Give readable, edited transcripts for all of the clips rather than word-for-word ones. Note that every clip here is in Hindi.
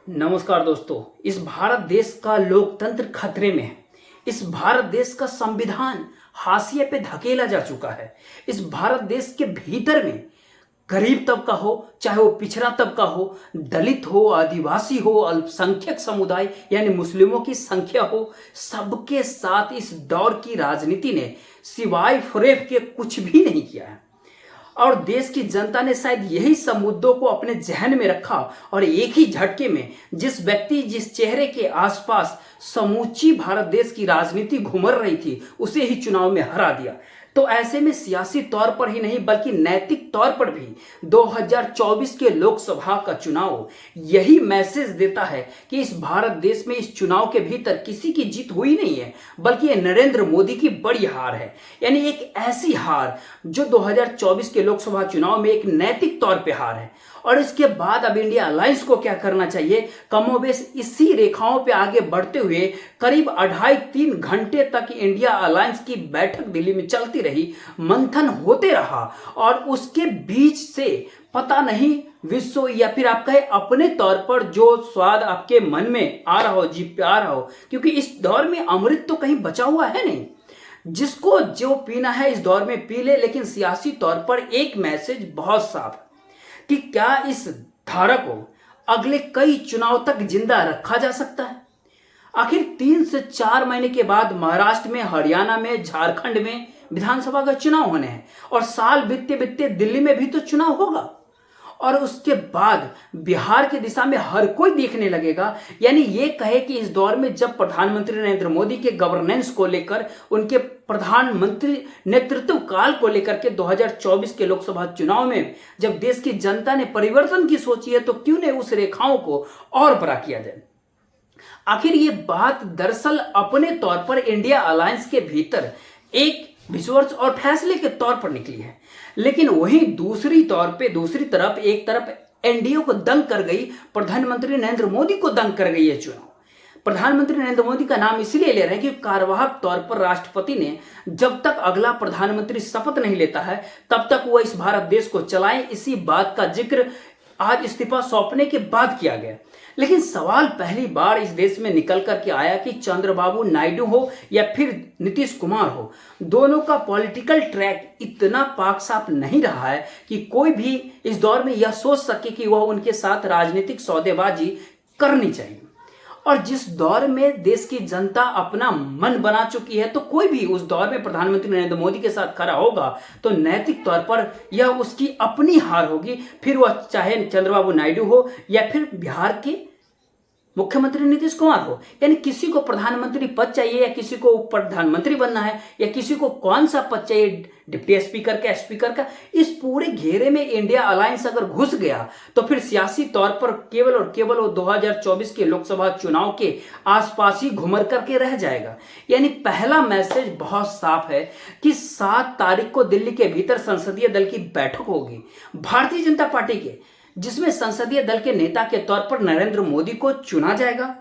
नमस्कार दोस्तों। इस भारत देश का लोकतंत्र खतरे में है। इस भारत देश का संविधान हाशिए पे धकेला जा चुका है। इस भारत देश के भीतर में गरीब तबका हो, चाहे वो पिछड़ा तबका हो, दलित हो, आदिवासी हो, अल्पसंख्यक समुदाय यानी मुस्लिमों की संख्या हो, सबके साथ इस दौर की राजनीति ने सिवाय फरेब के कुछ भी नहीं किया है। और देश की जनता ने शायद यही सब मुद्दों को अपने जहन में रखा और एक ही झटके में जिस चेहरे के आसपास समूची भारत देश की राजनीति घुमर रही थी उसे ही चुनाव में हरा दिया। तो ऐसे में सियासी तौर पर ही नहीं बल्कि नैतिक तौर पर भी 2024 के लोकसभा का चुनाव यही मैसेज देता है कि इस भारत देश में इस चुनाव के भीतर किसी की जीत हुई नहीं है, बल्कि ये नरेंद्र मोदी की बड़ी हार है। यानी एक ऐसी हार जो 2024 के लोकसभा चुनाव में एक नैतिक तौर पे हार है। और इसके बाद अब इंडिया अलायंस को क्या करना चाहिए, कमोबेश इसी रेखाओं पे आगे बढ़ते हुए करीब 2.5-3 घंटे तक इंडिया अलायंस की बैठक दिल्ली में चलती रही, मंथन होते रहा। और उसके बीच से पता नहीं विश्व या फिर आप कहे अपने तौर पर जो स्वाद आपके मन में आ रहा हो, जीभ पे आ रहा हो, क्योंकि इस दौर में अमृत तो कहीं बचा हुआ है नहीं। जिसको जो पीना है इस दौर में पी ले, लेकिन सियासी तौर पर एक मैसेज बहुत साफ है कि क्या इस धारा को अगले कई चुनाव तक जिंदा रखा जा सकता है। आखिर 3 से 4 महीने के बाद महाराष्ट्र में, हरियाणा में, झारखंड में विधानसभा का चुनाव होने हैं और साल बीतते बीतते दिल्ली में भी तो चुनाव होगा। और उसके बाद बिहार की दिशा में हर कोई देखने लगेगा। यानी ये कहे कि इस दौर में जब प्रधानमंत्री नरेंद्र मोदी के गवर्नेंस को लेकर, उनके प्रधानमंत्री नेतृत्व काल को लेकर के 2024 के लोकसभा चुनाव में जब देश की जनता ने परिवर्तन की सोची है, तो क्यों नहीं उस रेखाओं को और बड़ा किया जाए। आखिर ये बात दरअसल अपने तौर पर इंडिया अलायंस के भीतर एक विश्वास और फैसले के तौर पर निकली है, लेकिन वहीं दूसरी तरफ एक तरफ एनडीए को दंग कर गई, प्रधानमंत्री नरेंद्र मोदी को दंग कर गई है चुनाव। प्रधानमंत्री नरेंद्र मोदी का नाम इसलिए ले रहे हैं कि कार्यवाहक तौर पर राष्ट्रपति ने जब तक अगला प्रधानमंत्री शपथ नहीं लेता है तब तक वह इस भारत देश को चलाए। इसी बात का जिक्र आज इस्तीफा सौंपने के बाद किया गया। लेकिन सवाल पहली बार इस देश में निकल करके आया कि चंद्रबाबू नायडू हो या फिर नीतीश कुमार हो, दोनों का पॉलिटिकल ट्रैक इतना पाक साफ नहीं रहा है कि कोई भी इस दौर में यह सोच सके कि वह उनके साथ राजनीतिक सौदेबाजी करनी चाहिए। और जिस दौर में देश की जनता अपना मन बना चुकी है, तो कोई भी उस दौर में प्रधानमंत्री नरेंद्र मोदी के साथ खड़ा होगा तो नैतिक तौर पर यह उसकी अपनी हार होगी। फिर वह चाहे चंद्रबाबू नायडू हो या फिर बिहार के मुख्यमंत्री नीतीश कुमार हो। यानी किसी को प्रधानमंत्री पद चाहिए या किसी को प्रधानमंत्री बनना है या किसी को कौन सा पद चाहिए, डिप्टी स्पीकर का, स्पीकर का, इस पूरे घेरे में इंडिया अलायंस अगर घुस गया तो फिर सियासी तौर पर केवल और केवल वो 2024 के लोकसभा चुनाव के आसपास ही घुमर करके रह जाएगा। यानी पहला मैसेज बहुत साफ है कि 7 तारीख को दिल्ली के भीतर संसदीय दल की बैठक होगी भारतीय जनता पार्टी के, जिसमें संसदीय दल के नेता के तौर पर नरेंद्र मोदी को चुना जाएगा।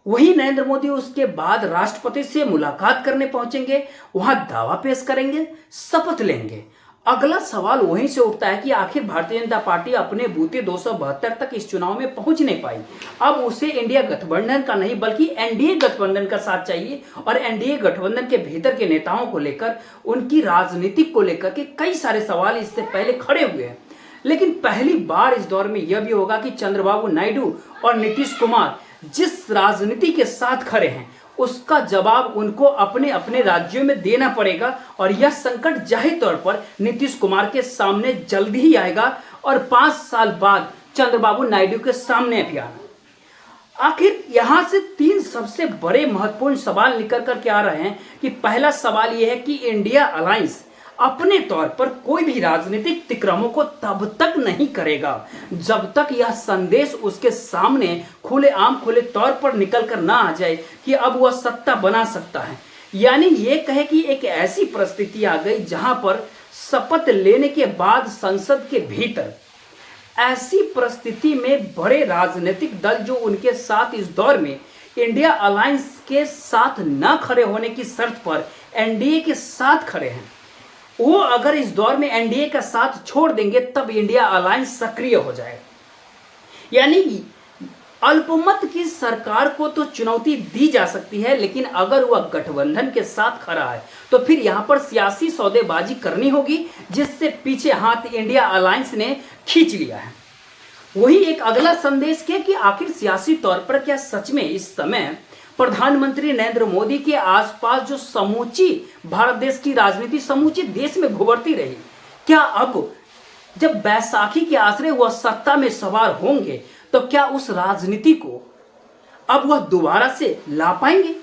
वही नरेंद्र मोदी उसके बाद राष्ट्रपति से मुलाकात करने पहुंचेंगे, वहां दावा पेश करेंगे, शपथ लेंगे। अगला सवाल वहीं से उठता है कि आखिर भारतीय जनता पार्टी अपने बूते 272 तक इस चुनाव में पहुंच नहीं पाई। अब उसे इंडिया गठबंधन का नहीं बल्कि एनडीए गठबंधन का साथ चाहिए। और एनडीए गठबंधन के भीतर के नेताओं को लेकर, उनकी राजनीति को लेकर के कई सारे सवाल इससे पहले खड़े हुए हैं। लेकिन पहली बार इस दौर में यह भी होगा कि चंद्रबाबू नायडू और नीतीश कुमार जिस राजनीति के साथ खड़े हैं उसका जवाब उनको अपने अपने राज्यों में देना पड़ेगा। और यह संकट जाहिर तौर पर नीतीश कुमार के सामने जल्दी ही आएगा और 5 साल बाद चंद्रबाबू नायडू के सामने भी आना। आखिर यहां से 3 सबसे बड़े महत्वपूर्ण सवाल निकल करके आ रहे हैं कि पहला सवाल यह है कि इंडिया अलायंस अपने तौर पर कोई भी राजनीतिक तिक्रमों को तब तक नहीं करेगा जब तक यह संदेश उसके सामने खुले तौर पर निकल कर ना आ जाए कि अब वह सत्ता बना सकता है। यानी ये कहे कि एक ऐसी परिस्थिति आ गई जहां पर शपथ लेने के बाद संसद के भीतर ऐसी परिस्थिति में बड़े राजनीतिक दल जो उनके साथ इस दौर में इंडिया अलायंस के साथ न खड़े होने की शर्त पर एनडीए के साथ खड़े हैं, वो अगर इस दौर में एनडीए का साथ छोड़ देंगे तब इंडिया अलायंस सक्रिय हो जाएगा। यानी अल्पमत की सरकार को तो चुनौती दी जा सकती है, लेकिन अगर वह गठबंधन के साथ खड़ा है तो फिर यहां पर सियासी सौदेबाजी करनी होगी, जिससे पीछे हाथ इंडिया अलायंस ने खींच लिया है। वही एक अगला संदेश क्या कि आखिर सियासी तौर पर क्या सच में इस समय प्रधानमंत्री नरेंद्र मोदी के आसपास जो समूची भारत देश की राजनीति समूचे देश में घुबरती रही, क्या अब जब बैसाखी के आसरे वह सत्ता में सवार होंगे तो क्या उस राजनीति को अब वह दोबारा से ला पाएंगे,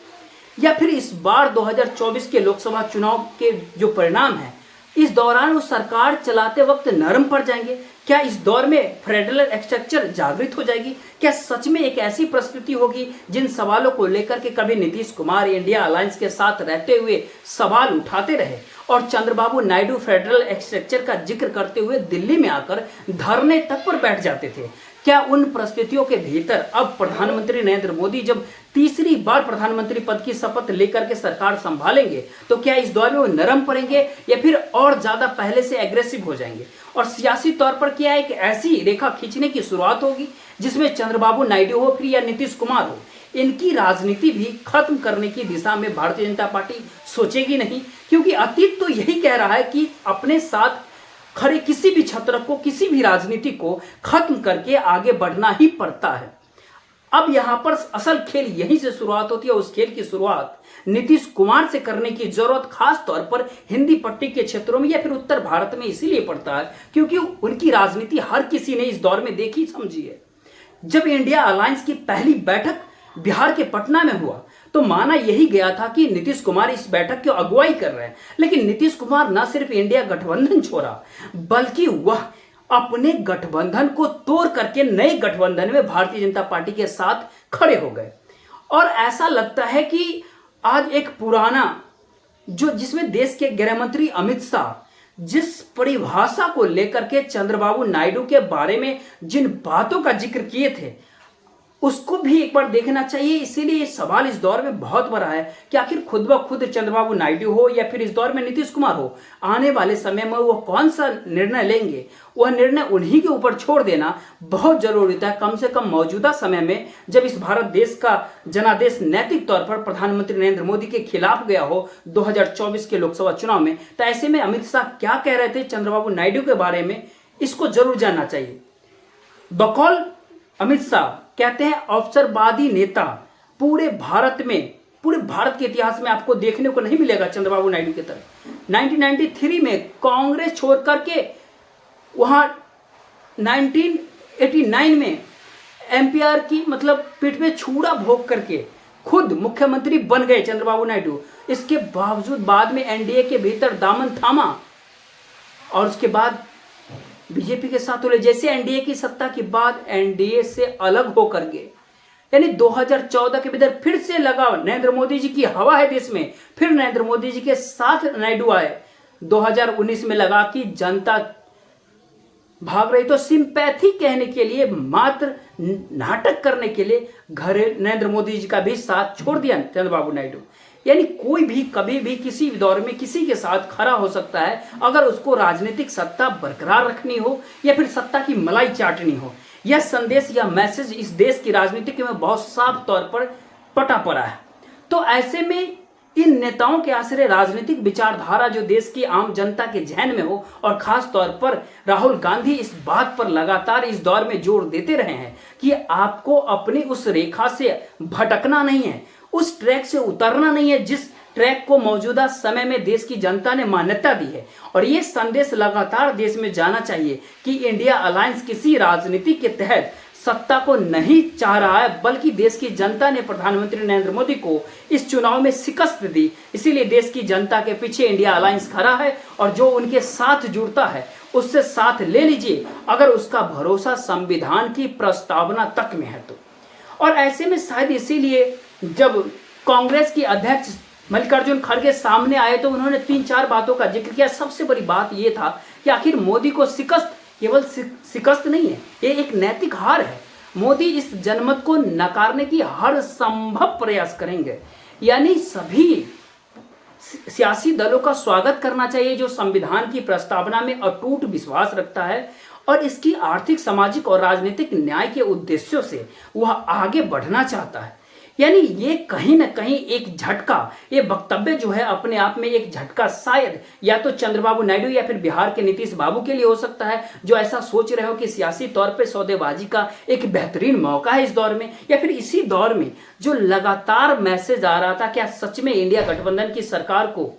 या फिर इस बार 2024 के लोकसभा चुनाव के जो परिणाम है इस दौरान वो सरकार चलाते वक्त नरम पड़ जाएंगे? क्या इस दौर में फेडरल स्ट्रक्चर जागृत हो जाएगी? क्या सच में एक ऐसी परिस्थिति होगी जिन सवालों को लेकर के कभी नीतीश कुमार इंडिया अलायंस के साथ रहते हुए सवाल उठाते रहे और चंद्रबाबू नायडू फेडरल स्ट्रक्चर का जिक्र करते हुए दिल्ली में आकर धरने तक पर बैठ जाते थे? क्या उन परिस्थितियों के भीतर अब प्रधानमंत्री नरेंद्र मोदी जब तीसरी बार प्रधानमंत्री पद की शपथ लेकर के सरकार संभालेंगे तो क्या इस दौर में वो नरम पड़ेंगे या फिर और ज्यादा पहले से एग्रेसिव हो जाएंगे? और सियासी तौर पर क्या एक ऐसी रेखा खींचने की शुरुआत होगी जिसमें चंद्रबाबू नायडू हो फिर या नीतीश कुमार हो, इनकी राजनीति भी खत्म करने की दिशा में भारतीय जनता पार्टी सोचेगी नहीं? क्योंकि अतीत तो यही कह रहा है कि अपने साथ खड़े किसी भी छत्र को, किसी भी राजनीति को खत्म करके आगे बढ़ना ही पड़ता है। अब यहां पर असल खेल यहीं से शुरुआत होती है। उस खेल की शुरुआत नीतीश कुमार से करने की जरूरत खास तौर पर हिंदी पट्टी के क्षेत्रों में या फिर उत्तर भारत में इसीलिए पड़ता है क्योंकि उनकी राजनीति हर किसी ने इस दौर में देखी समझी है। जब इंडिया अलायंस की पहली बैठक बिहार के पटना में हुआ तो माना यही गया था कि नीतीश कुमार इस बैठक की अगुवाई कर रहे हैं, लेकिन नीतीश कुमार न सिर्फ इंडिया गठबंधन छोड़ा बल्कि वह अपने गठबंधन को तोड़ करके नए गठबंधन में भारतीय जनता पार्टी के साथ खड़े हो गए। और ऐसा लगता है कि आज एक पुराना जिसमें देश के गृह मंत्री अमित शाह जिस परिभाषा को लेकर के चंद्रबाबू नायडू के बारे में जिन बातों का जिक्र किए थे उसको भी एक बार देखना चाहिए। इसीलिए ये सवाल इस दौर में बहुत बड़ा है कि आखिर खुद ब खुद चंद्रबाबू नायडू हो या फिर इस दौर में नीतीश कुमार हो, आने वाले समय में वो कौन सा निर्णय लेंगे, वह निर्णय उन्हीं के ऊपर छोड़ देना बहुत जरूरी था। कम से कम मौजूदा समय में जब इस भारत देश का जनादेश नैतिक तौर पर प्रधानमंत्री नरेंद्र मोदी के खिलाफ गया हो 2024 के लोकसभा चुनाव में, तो ऐसे में अमित शाह क्या कह रहे थे चंद्रबाबू नायडू के बारे में, इसको जरूर जानना चाहिए। बकौल अमित शाह कहते हैं अवसरवादी नेता पूरे भारत के इतिहास में आपको देखने को नहीं मिलेगा चंद्रबाबू नायडू की तरह। 1993 में कांग्रेस छोड़ करके वहां 1989 में एमपीआर की मतलब पीठ पे छुरा भोग करके खुद मुख्यमंत्री बन गए चंद्रबाबू नायडू। इसके बावजूद बाद में एनडीए के भीतर दामन थामा और उसके बाद बीजेपी के साथ बोले। जैसे एनडीए की सत्ता के बाद एनडीए से अलग होकर गए, यानी 2014 के भीतर फिर से लगा नरेंद्र मोदी जी की हवा है देश में, फिर नरेंद्र मोदी जी के साथ नायडू आए। 2019 में लगा कि जनता भाग रही तो सिंपैथी कहने के लिए, मात्र नाटक करने के लिए नरेंद्र मोदी जी का भी साथ छोड़ दिया चंद्रबाबू नायडू। यानी कोई भी कभी भी किसी दौर में किसी के साथ खड़ा हो सकता है अगर उसको राजनीतिक सत्ता बरकरार रखनी हो या फिर सत्ता की मलाई चाटनी हो। यह संदेश या मैसेज इस देश की राजनीति में बहुत साफ तौर पर पटा पड़ा है। तो ऐसे में इन नेताओं के आश्रय राजनीतिक विचारधारा जो देश की आम जनता के जहन में हो, और खास तौर पर राहुल गांधी इस बात पर लगातार इस दौर में जोर देते रहे हैं कि आपको अपनी उस रेखा से भटकना नहीं है, उस ट्रैक से उतरना नहीं है जिस ट्रैक को मौजूदा समय में देश की जनता ने मान्यता दी है। और ये संदेश लगातार देश में जाना चाहिए कि इंडिया अलायंस किसी राजनीति के तहत सत्ता को नहीं चाह रहा है, बल्कि देश की जनता ने प्रधानमंत्री नरेंद्र मोदी को इस चुनाव में शिकस्त दी। इसीलिए देश की जनता के पीछे इंडिया अलायंस खड़ा है और जो उनके साथ जुड़ता है उससे साथ ले लीजिए, अगर उसका भरोसा संविधान की प्रस्तावना तक में है तो। और ऐसे में शायद इसीलिए जब कांग्रेस की अध्यक्ष मल्लिकार्जुन खड़गे सामने आए तो उन्होंने 3-4 बातों का जिक्र किया। सबसे बड़ी बात यह था कि आखिर मोदी को शिकस्त केवल शिकस्त नहीं है, ये एक नैतिक हार है। मोदी इस जनमत को नकारने की हर संभव प्रयास करेंगे। यानी सभी सियासी दलों का स्वागत करना चाहिए जो संविधान की प्रस्तावना में अटूट विश्वास रखता है और इसकी आर्थिक, सामाजिक और राजनीतिक न्याय के उद्देश्यों से वह आगे बढ़ना चाहता है। यानी ये कहीं ना कहीं एक झटका, ये वक्तव्य जो है अपने आप में एक झटका शायद या तो चंद्रबाबू नायडू या फिर बिहार के नीतीश बाबू के लिए हो सकता है, जो ऐसा सोच रहे हो कि सियासी तौर पे सौदेबाजी का एक बेहतरीन मौका है इस दौर में, या फिर इसी दौर में जो लगातार मैसेज आ रहा था क्या सच में इंडिया गठबंधन की सरकार को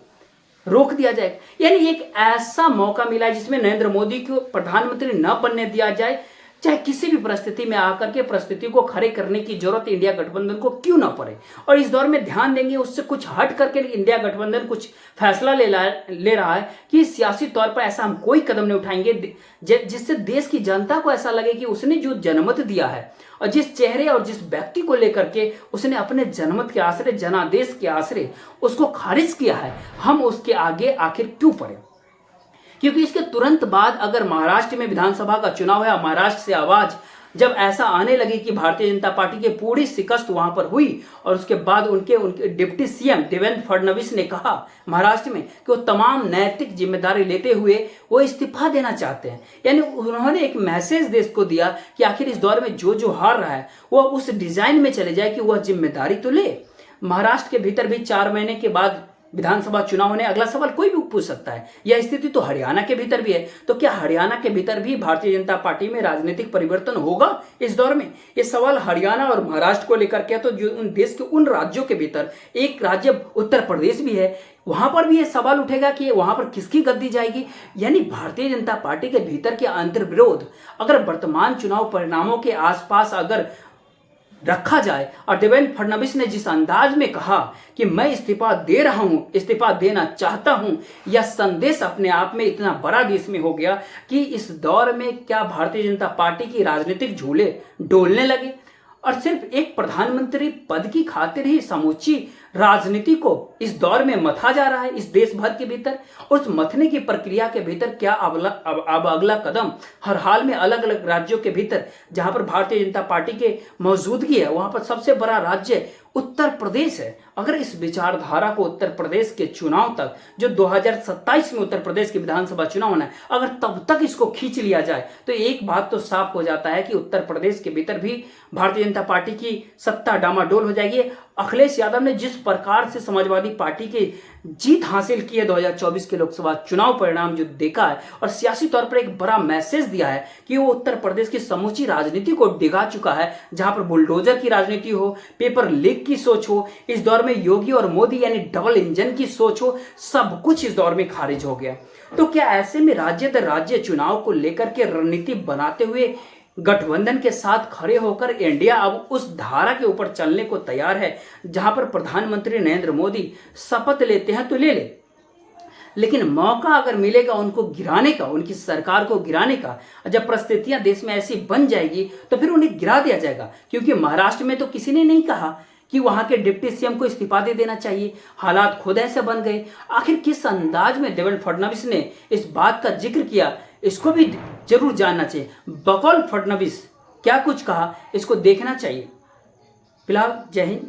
रोक दिया जाएगा। यानी एक ऐसा मौका मिला जिसमें नरेंद्र मोदी को प्रधानमंत्री न बनने दिया जाए, चाहे किसी भी परिस्थिति में आकर के परिस्थिति को खड़े करने की जरूरत इंडिया गठबंधन को क्यों ना पड़े। और इस दौर में ध्यान देंगे उससे कुछ हट करके इंडिया गठबंधन कुछ फैसला ले रहा है कि सियासी तौर पर ऐसा हम कोई कदम नहीं उठाएंगे जिससे देश की जनता को ऐसा लगे कि उसने जो जनमत दिया है और जिस चेहरे और जिस व्यक्ति को लेकर के उसने अपने जनमत के आश्रय, जनादेश के आश्रय उसको खारिज किया है, हम उसके आगे आखिर क्यों पड़े। क्योंकि इसके तुरंत बाद अगर महाराष्ट्र में विधानसभा का चुनाव है, महाराष्ट्र से आवाज जब ऐसा आने लगी कि भारतीय जनता पार्टी की पूरी शिकस्त वहां पर हुई और उसके बाद उनके डिप्टी सीएम देवेंद्र फडणवीस ने कहा महाराष्ट्र में कि वो तमाम नैतिक जिम्मेदारी लेते हुए वो इस्तीफा देना चाहते हैं। यानी उन्होंने एक मैसेज देश को दिया कि आखिर इस दौर में जो हार रहा है वो उस डिजाइन में चले जाए कि वह जिम्मेदारी तो ले। महाराष्ट्र के भीतर भी 4 महीने के बाद विधानसभा चुनाव होने, अगला सवाल कोई भी पूछ सकता है यह स्थिति तो हरियाणा के भीतर भी है, तो क्या हरियाणा के भीतर भी भारतीय जनता पार्टी में राजनीतिक परिवर्तन होगा इस दौर में। ये सवाल हरियाणा और महाराष्ट्र को लेकर के, तो जो उन देश के उन राज्यों के भीतर एक राज्य उत्तर प्रदेश भी है, वहां पर भी ये सवाल उठेगा कि वहां पर किसकी गद्दी जाएगी। यानी भारतीय जनता पार्टी के भीतर के अंतर्विरोध अगर वर्तमान चुनाव परिणामों के आसपास अगर रखा जाए और देवेंद्र फडणवीस ने जिस अंदाज में कहा कि मैं इस्तीफा दे रहा हूं, इस्तीफा देना चाहता हूं, यह संदेश अपने आप में इतना बड़ा देश में हो गया कि इस दौर में क्या भारतीय जनता पार्टी की राजनीतिक झूले डोलने लगे और सिर्फ एक प्रधानमंत्री पद की खातिर ही समूची राजनीति को इस दौर में मथा जा रहा है इस देश भर के भीतर। उस मथने की प्रक्रिया के भीतर क्या अब अगला कदम हर हाल में अलग अलग राज्यों के भीतर जहां पर भारतीय जनता पार्टी के मौजूदगी है, वहां पर सबसे बड़ा राज्य उत्तर प्रदेश है। अगर इस विचारधारा को उत्तर प्रदेश के चुनाव तक, जो 2027 में उत्तर प्रदेश के विधानसभा चुनाव होना है, अगर तब तक इसको खींच लिया जाए तो एक बात तो साफ हो जाता है कि उत्तर प्रदेश के भीतर भी भारतीय जनता पार्टी की सत्ता डामाडोल हो जाएगी। अखिलेश यादव ने जिस प्रकार से समाजवादी पार्टी की जीत हासिल की है 2024 के लोकसभा चुनाव परिणाम जो देखा है और सियासी तौर पर एक बड़ा मैसेज दिया है कि वो उत्तर प्रदेश की समूची राजनीति को डिगा चुका है, जहां पर बुलडोजर की राजनीति हो, पेपर लीक की सोच हो, इस दौर में योगी और मोदी यानी डबल इंजन की सोच हो, सब कुछ इस दौर में खारिज हो गया। तो क्या ऐसे में राज्य दर राज्य चुनाव को लेकर के रणनीति बनाते हुए गठबंधन के साथ खड़े होकर इंडिया अब उस धारा के ऊपर चलने को तैयार है जहां पर प्रधानमंत्री नरेंद्र मोदी शपथ लेते हैं तो ले ले, लेकिन मौका अगर मिलेगा उनको गिराने का, उनकी सरकार को गिराने का, जब परिस्थितियां देश में ऐसी बन जाएगी तो फिर उन्हें गिरा दिया जाएगा। क्योंकि महाराष्ट्र में तो किसी ने नहीं कहा कि वहां के डिप्टी सीएम को इस्तीफा दे देना चाहिए, हालात खुद ऐसे बन गए। आखिर किस अंदाज में देवेंद्र फडणवीस ने इस बात का जिक्र किया, इसको भी जरूर जानना चाहिए। बकौल फडणवीस क्या कुछ कहा, इसको देखना चाहिए। फिलहाल जय हिंद।